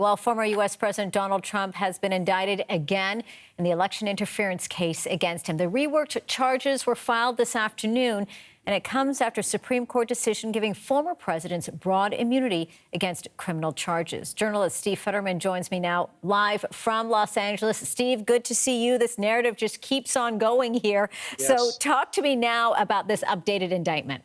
Well, former U.S. President Donald Trump has been indicted again in the election interference case against him. The reworked charges were filed this afternoon, and it comes after a Supreme Court decision giving former presidents broad immunity against criminal charges. Journalist Steve Fetterman joins me now live from Los Angeles. Steve, good to see you. This narrative just keeps on going here. Yes. So talk to me now about this updated indictment.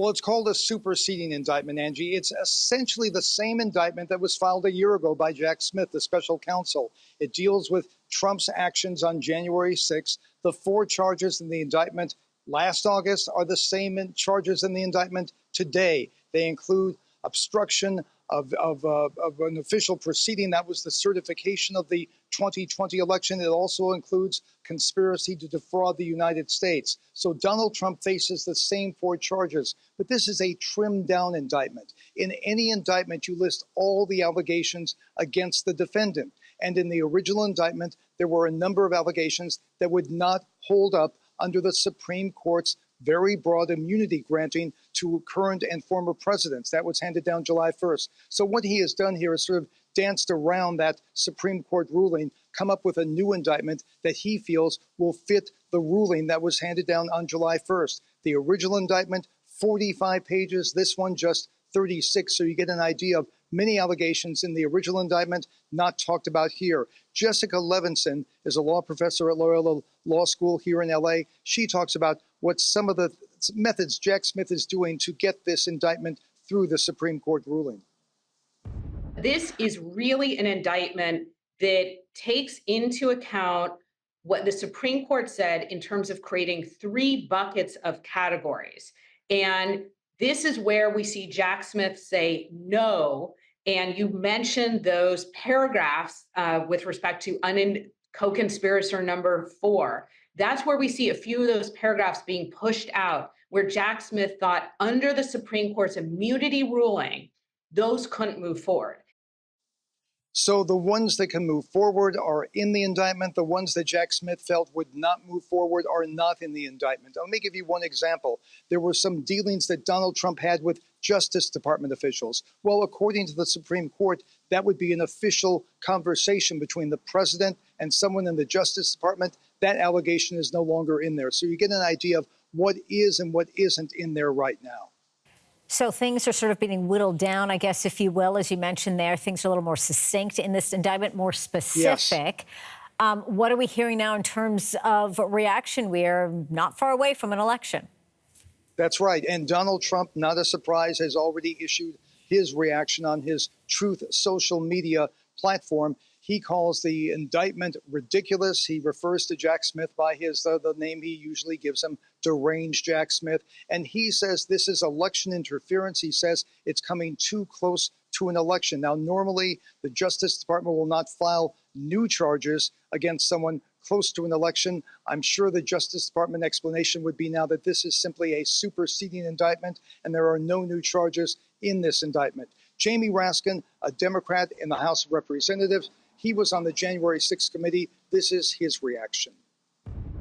Well, it's called a superseding indictment, Angie. It's essentially the same indictment that was filed a year ago by Jack Smith, the special counsel. It deals with Trump's actions on January 6th. The four charges in the indictment last August are the same charges in the indictment today. They include obstruction of an official proceeding. That was the certification of the 2020 election. It also includes conspiracy to defraud the United States. So Donald Trump faces the same four charges, but this is a trimmed down indictment. In any indictment, you list all the allegations against the defendant. And in the original indictment, there were a number of allegations that would not hold up under the Supreme Court's very broad immunity granting to current and former presidents. That was handed down July 1st. So what he has done here is sort of danced around that Supreme Court ruling, come up with a new indictment that he feels will fit the ruling that was handed down on July 1st. The original indictment, 45 pages, this one just 36. So you get an idea of many allegations in the original indictment not talked about here. Jessica Levinson is a law professor at Loyola Law School here in LA. She talks about what some of the methods Jack Smith is doing to get this indictment through the Supreme Court ruling. This is really an indictment that takes into account what the Supreme Court said in terms of creating three buckets of categories. And this is where we see Jack Smith say no. And you mentioned those paragraphs with respect to co-conspirator number 4. That's where we see a few of those paragraphs being pushed out, where Jack Smith thought under the Supreme Court's immunity ruling, those couldn't move forward. So the ones that can move forward are in the indictment. The ones that Jack Smith felt would not move forward are not in the indictment. Let me give you one example. There were some dealings that Donald Trump had with Justice Department officials. Well, according to the Supreme Court, that would be an official conversation between the president and someone in the Justice Department. That allegation is no longer in there. So you get an idea of what is and what isn't in there right now. So things are sort of being whittled down, I guess, if you will, as you mentioned there. Things are a little more succinct in this indictment, more specific. Yes. What are we hearing now in terms of reaction? We are not far away from an election. That's right. And Donald Trump, not a surprise, has already issued his reaction on his Truth social media platform. He calls the indictment ridiculous. He refers to Jack Smith by the name he usually gives him, deranged Jack Smith. And he says this is election interference. He says it's coming too close to an election. Now, normally, the Justice Department will not file new charges against someone close to an election. I'm sure the Justice Department explanation would be now that this is simply a superseding indictment and there are no new charges in this indictment. Jamie Raskin, a Democrat in the House of Representatives, he was on the January 6th committee. This is his reaction.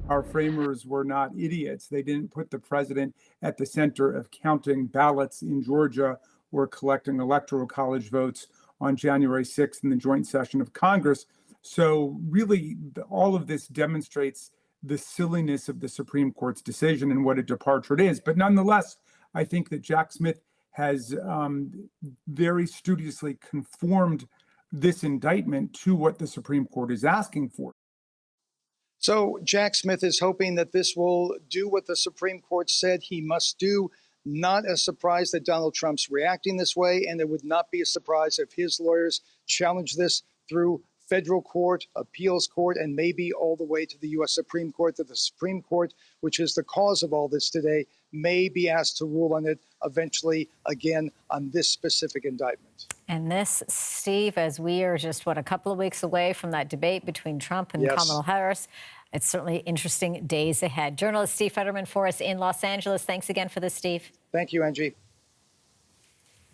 Our framers were not idiots. They didn't put the president at the center of counting ballots in Georgia or collecting electoral college votes on January 6th in the joint session of Congress. So really, all of this demonstrates the silliness of the Supreme Court's decision and what a departure it is. But nonetheless, I think that Jack Smith has very studiously conformed this indictment to what the Supreme Court is asking for. So Jack Smith is hoping that this will do what the Supreme Court said he must do. Not a surprise that Donald Trump's reacting this way, and it would not be a surprise if his lawyers challenge this through federal court, appeals court, and maybe all the way to the U.S. Supreme Court, that the Supreme Court, which is the cause of all this today, may be asked to rule on it eventually again on this specific indictment. And this, Steve, as we are just, a couple of weeks away from that debate between Trump and Kamala Harris, it's certainly interesting days ahead. Journalist Steve Fetterman for us in Los Angeles. Thanks again for this, Steve. Thank you, Angie.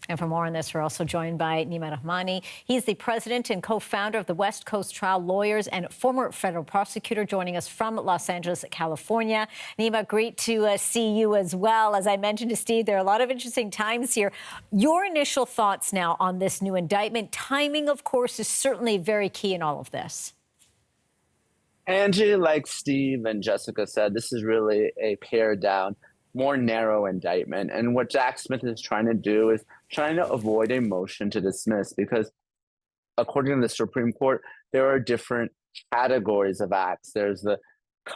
And for more on this, we're also joined by Neama Rahmani. He's the president and co-founder of the West Coast Trial Lawyers and former federal prosecutor, joining us from Los Angeles, California. Neama, great to see you as well. As I mentioned to Steve, there are a lot of interesting times here. Your initial thoughts now on this new indictment. Timing, of course, is certainly very key in all of this. Angie, like Steve and Jessica said, this is really a pared down, more narrow indictment. And what Jack Smith is trying to do is trying to avoid a motion to dismiss, because according to the Supreme Court, there are different categories of acts. There's the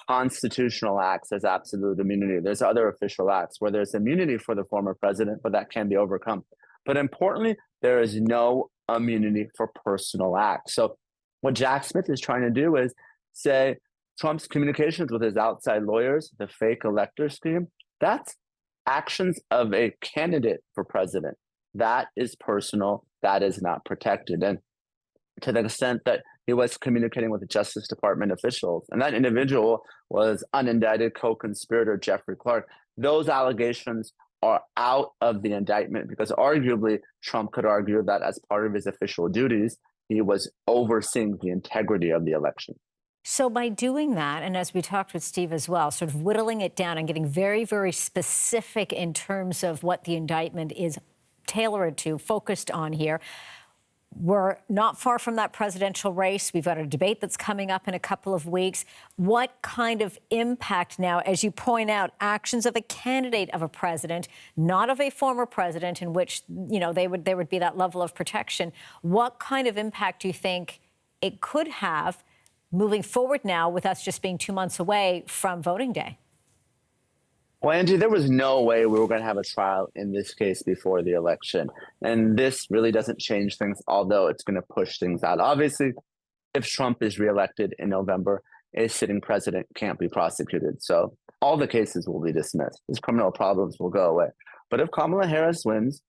constitutional acts, there's absolute immunity. There's other official acts where there's immunity for the former president, but that can be overcome. But importantly, there is no immunity for personal acts. So what Jack Smith is trying to do is say Trump's communications with his outside lawyers, the fake elector scheme, that's actions of a candidate for president. That is personal. That is not protected. And to the extent that he was communicating with the Justice Department officials, and that individual was unindicted co-conspirator Jeffrey Clark, those allegations are out of the indictment, because arguably Trump could argue that as part of his official duties, he was overseeing the integrity of the election. So by doing that, and as we talked with Steve as well, sort of whittling it down and getting very, very specific in terms of what the indictment is tailored to, focused on here, we're not far from that presidential race. We've got a debate that's coming up in a couple of weeks. What kind of impact now, as you point out, actions of a candidate of a president, not of a former president, in which, you know, there would be that level of protection. What kind of impact do you think it could have moving forward now, with us just being 2 months away from voting day? Well, Angie, there was no way we were going to have a trial in this case before the election. And this really doesn't change things, although it's going to push things out. Obviously, if Trump is reelected in November, a sitting president can't be prosecuted. So all the cases will be dismissed. His criminal problems will go away. But if Kamala Harris wins,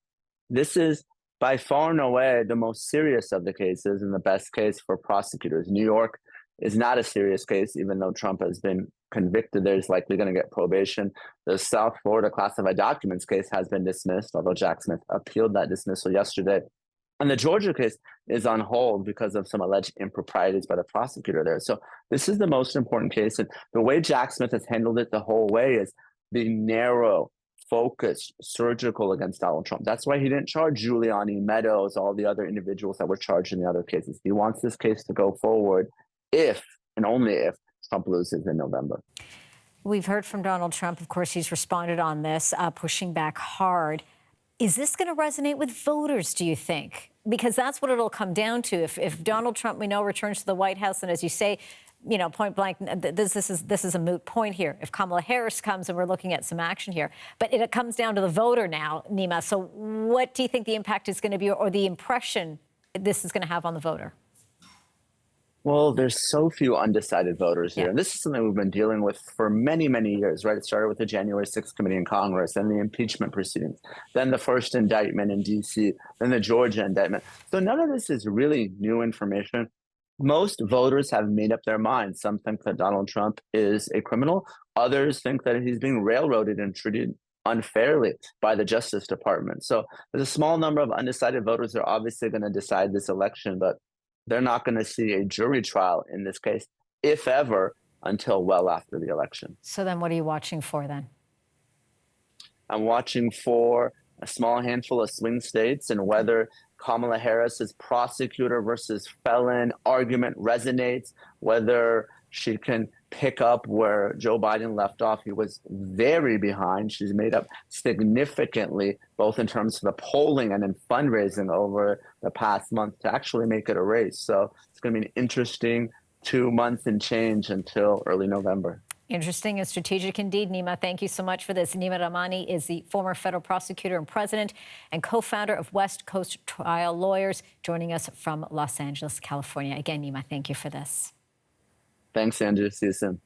this is by far and away the most serious of the cases and the best case for prosecutors. New York is not a serious case, even though Trump has been convicted. There's likely going to get probation. The South Florida classified documents case has been dismissed, although Jack Smith appealed that dismissal yesterday. And the Georgia case is on hold because of some alleged improprieties by the prosecutor there. So this is the most important case. And the way Jack Smith has handled it the whole way is being narrow, focused, surgical against Donald Trump. That's why he didn't charge Giuliani, Meadows, all the other individuals that were charged in the other cases. He wants this case to go forward if and only if Trump loses in November. We've heard from Donald Trump. Of course, he's responded on this, pushing back hard. Is this going to resonate with voters, do you think? Because that's what it'll come down to. If Donald Trump, we know, returns to the White House, and as you say, you know, point blank, this is a moot point here. If Kamala Harris comes, and we're looking at some action here, but it comes down to the voter now, Neama. So what do you think the impact is going to be, or the impression this is going to have on the voter? Well, there's so few undecided voters here. Yeah. And this is something we've been dealing with for many, many years, right? It started with the January 6th committee in Congress, then the impeachment proceedings, then the first indictment in D.C., then the Georgia indictment. So none of this is really new information. Most voters have made up their minds. Some think that Donald Trump is a criminal. Others think that he's being railroaded and treated unfairly by the Justice Department. So there's a small number of undecided voters that are obviously going to decide this election, but they're not going to see a jury trial in this case, if ever, until well after the election. So then what are you watching for then? I'm watching for a small handful of swing states and whether Kamala Harris's prosecutor versus felon argument resonates, whether she can pick up where Joe Biden left off. He was very behind. She's made up significantly, both in terms of the polling and in fundraising over the past month to actually make it a race. So it's going to be an interesting 2 months and change until early November. Interesting and strategic indeed. Neama, thank you so much for this. Neama Rahmani is the former federal prosecutor and president and co-founder of West Coast Trial Lawyers, joining us from Los Angeles, California. Again, Neama, thank you for this. Thanks, Andrew. See you soon.